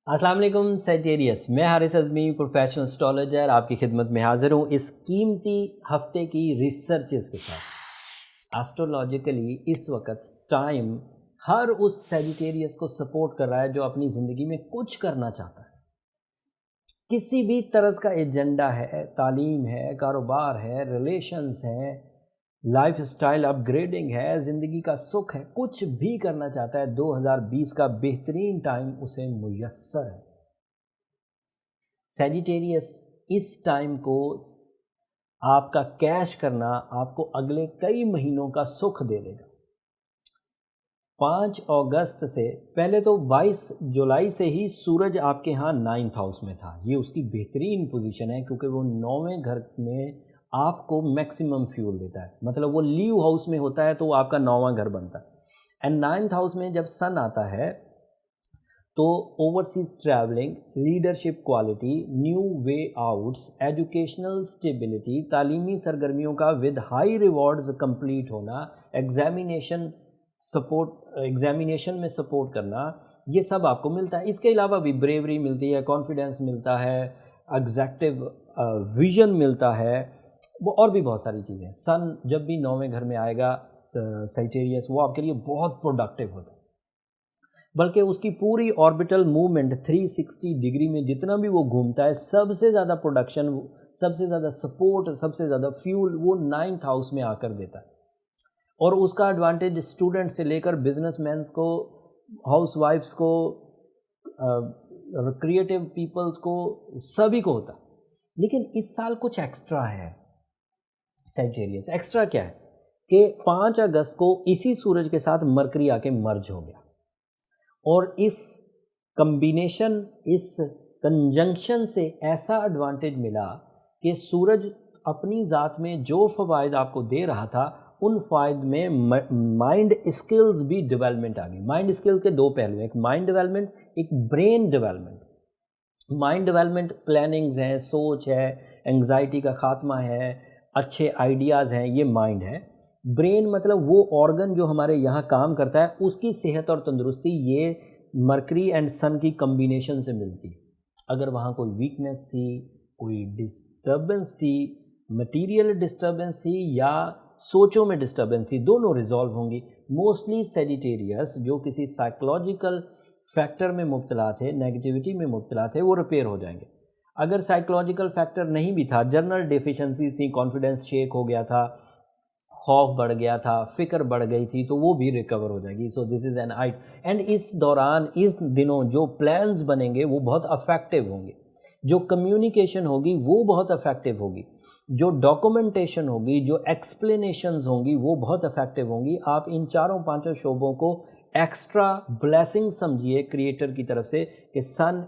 السلام علیکم سیجیریس، میں حارث اعظمی پروفیشنل اسٹرالوجر آپ کی خدمت میں حاضر ہوں اس قیمتی ہفتے کی ریسرچز کے ساتھ۔ ایسٹرولوجیکلی اس وقت ٹائم ہر اس سیجیٹیریس کو سپورٹ کر رہا ہے جو اپنی زندگی میں کچھ کرنا چاہتا ہے، کسی بھی طرز کا ایجنڈا ہے، تعلیم ہے، کاروبار ہے، ریلیشنز ہیں، لائف سٹائل اپ گریڈنگ ہے، زندگی کا سکھ ہے، کچھ بھی کرنا چاہتا ہے۔ 2020 کا بہترین ٹائم اسے میسر ہے۔ سیجیٹیریس اس ٹائم کو آپ کا کیش کرنا آپ کو اگلے کئی مہینوں کا سکھ دے دے گا۔ 5 اگست سے پہلے تو 22 جولائی سے ہی سورج آپ کے ہاں 9th ہاؤس میں تھا۔ یہ اس کی بہترین پوزیشن ہے کیونکہ وہ 9ویں گھر میں آپ کو میکسیمم فیول دیتا ہے، مطلب وہ لیو ہاؤس میں ہوتا ہے تو وہ آپ کا 9واں گھر بنتا ہے۔ اینڈ 9th ہاؤس میں جب سن آتا ہے تو overseas travelling, leadership quality, new way outs, educational stability, تعلیمی سرگرمیوں کا ود ہائی ریوارڈز کمپلیٹ ہونا، ایگزامینیشن میں سپورٹ کرنا، یہ سب آپ کو ملتا ہے۔ اس کے علاوہ بھی بریوری ملتی ہے، کانفیڈنس ملتا ہے، ایگزیکٹو ویژن ملتا ہے، وہ اور بھی بہت ساری چیزیں۔ سن جب بھی 9ویں گھر میں آئے گا سیجیٹیریس، وہ آپ کے لیے بہت پروڈکٹیو ہوتا ہے، بلکہ اس کی پوری آربیٹل موومنٹ 360 ڈگری میں جتنا بھی وہ گھومتا ہے، سب سے زیادہ پروڈکشن، سب سے زیادہ سپورٹ، سب سے زیادہ فیول وہ 9th ہاؤس میں آ کر دیتا ہے۔ اور اس کا ایڈوانٹیج اسٹوڈنٹ سے لے کر بزنس مینس کو، ہاؤس وائفس کو، کریٹیو پیپلز کو، سبھی کو ہوتا ہے۔ لیکن اس سال کچھ ایکسٹرا ہے سیجیٹیریس۔ ایکسٹرا کیا ہے کہ 5 اگست کو اسی سورج کے ساتھ مرکری آ کے مرج ہو گیا، اور اس کمبینیشن، اس کنجنکشن سے ایسا ایڈوانٹیج ملا کہ سورج اپنی ذات میں جو فوائد آپ کو دے رہا تھا، ان فوائد میں مائنڈ اسکلز بھی ڈیولپمنٹ آ گئی۔ مائنڈ اسکلز کے 2 پہلو ہیں، ایک مائنڈ ڈیولپمنٹ، ایک brain development. Mind development plannings ہیں، سوچ ہے، انگزائٹی کا خاتمہ ہے، اچھے آئیڈیاز ہیں، یہ مائنڈ ہے۔ برین مطلب وہ آرگن جو ہمارے یہاں کام کرتا ہے، اس کی صحت اور تندرستی یہ مرکری اینڈ سن کی کمبینیشن سے ملتی ہے۔ اگر وہاں کوئی ویکنس تھی، کوئی ڈسٹربنس تھی، مٹیریل ڈسٹربنس تھی یا سوچوں میں ڈسٹربنس تھی، دونوں ریزالو ہوں گی۔ موسٹلی سیجیٹیریس جو کسی سائیکولوجیکل فیکٹر میں مبتلا تھے، نیگیٹیوٹی میں مبتلا تھے، وہ ریپیئر ہو جائیں گے۔ اگر سائیکولوجیکل فیکٹر نہیں بھی تھا، جنرل ڈیفیشنسیز تھیں، کانفیڈنس شیک ہو گیا تھا، خوف بڑھ گیا تھا، فکر بڑھ گئی تھی، تو وہ بھی ریکور ہو جائے گی۔ سو دس از این آئٹ۔ اینڈ اس دوران، اس دنوں جو پلانز بنیں گے وہ بہت افیکٹو ہوں گے، جو کمیونیکیشن ہوگی وہ بہت افیکٹو ہوگی، جو ڈاکومنٹیشن ہوگی، جو ایکسپلینیشنز ہوں گی وہ بہت افیکٹو ہوں گی۔ آپ ان 4-5 شعبوں کو ایکسٹرا بلیسنگ سمجھیے کریٹر کی طرف سے کہ سن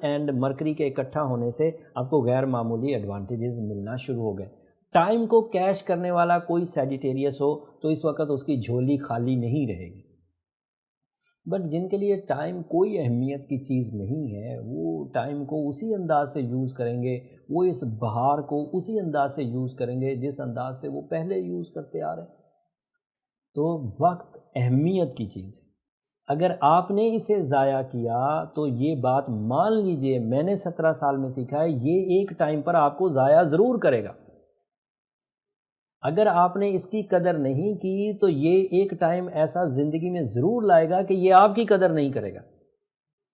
اینڈ مرکری کے اکٹھا ہونے سے آپ کو غیر معمولی ایڈوانٹیجز ملنا شروع ہو گئے۔ ٹائم کو کیش کرنے والا کوئی سیجیٹیریس ہو تو اس وقت اس کی جھولی خالی نہیں رہے گی، بٹ جن کے لیے ٹائم کوئی اہمیت کی چیز نہیں ہے، وہ ٹائم کو اسی انداز سے یوز کریں گے، وہ اس بہار کو اسی انداز سے یوز کریں گے جس انداز سے وہ پہلے یوز کرتے آ رہے ہیں۔ تو وقت اہمیت کی چیز ہے، اگر آپ نے اسے ضائع کیا تو یہ بات مان لیجئے، میں نے 17 سال میں سیکھا ہے، یہ ایک ٹائم پر آپ کو ضائع ضرور کرے گا۔ اگر آپ نے اس کی قدر نہیں کی تو یہ ایک ٹائم ایسا زندگی میں ضرور لائے گا کہ یہ آپ کی قدر نہیں کرے گا۔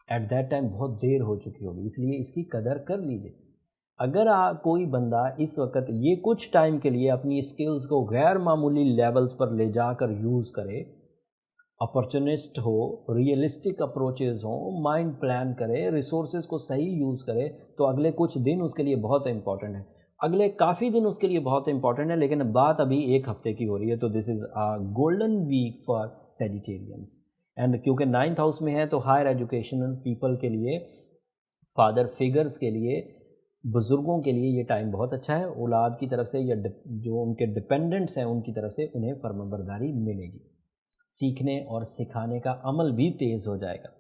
ایٹ دیٹ ٹائم بہت دیر ہو چکی ہوگی، اس لیے اس کی قدر کر لیجئے۔ اگر کوئی بندہ اس وقت یہ کچھ ٹائم کے لیے اپنی اسکلز کو غیر معمولی لیولز پر لے جا کر یوز کرے، اپرچونسٹ ہو، ریئلسٹک اپروچز ہوں، مائنڈ پلان کرے، ریسورسز کو صحیح یوز کرے، تو اگلے کچھ دن اس کے لیے بہت امپورٹنٹ ہے۔ اگلے کافی دن اس کے لیے بہت امپورٹنٹ ہے، لیکن بات ابھی 1 ہفتے کی ہو رہی ہے، تو دس از گولڈن ویک فار سیجیٹیرینس۔ اینڈ کیونکہ 9th ہاؤس میں ہے تو ہائر ایجوکیشنل پیپل کے لیے، فادر فگرز کے لیے، بزرگوں کے لیے یہ ٹائم بہت اچھا ہے۔ اولاد کی طرف سے یا جو ان کے ڈپینڈنٹس ہیں ان کی طرف سے انہیں فرمانبرداری ملے گی، سیکھنے اور سکھانے کا عمل بھی تیز ہو جائے گا،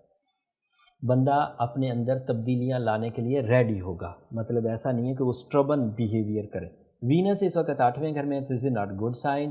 بندہ اپنے اندر تبدیلیاں لانے کے لیے ریڈی ہوگا۔ مطلب ایسا نہیں ہے کہ وہ اسٹربن بیہیویئر کرے۔ وینس اس وقت 8ویں گھر میں، دس از ناٹ گڈ سائن۔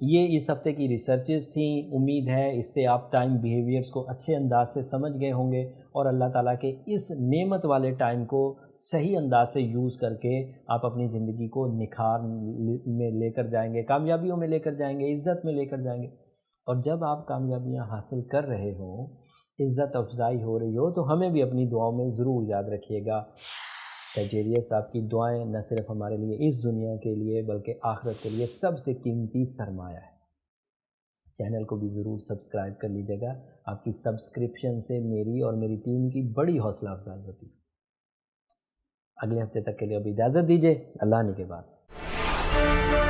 یہ اس ہفتے کی ریسرچز تھیں. امید ہے اس سے آپ ٹائم بیہیویئرس کو اچھے انداز سے سمجھ گئے ہوں گے اور اللہ تعالیٰ کے اس نعمت والے ٹائم کو صحیح انداز سے یوز کر کے آپ اپنی زندگی کو نکھار میں لے کر جائیں گے، کامیابیوں میں لے کر جائیں گے، عزت میں لے کر جائیں گے. اور جب آپ کامیابیاں حاصل کر رہے ہوں، عزت افزائی ہو رہی ہو، تو ہمیں بھی اپنی دعاؤں میں ضرور یاد رکھیے گا. سیجیریس، آپ کی دعائیں نہ صرف ہمارے لیے اس دنیا کے لیے بلکہ آخرت کے لیے سب سے قیمتی سرمایہ ہے. چینل کو بھی ضرور سبسکرائب کر لیجیے گا. آپ کی سبسکرپشن سے میری اور میری ٹیم کی بڑی حوصلہ افزائی ہوتی ہے. اگلے ہفتے تک کے لیے اب اجازت دیجیے. اللہ نے کے بعد.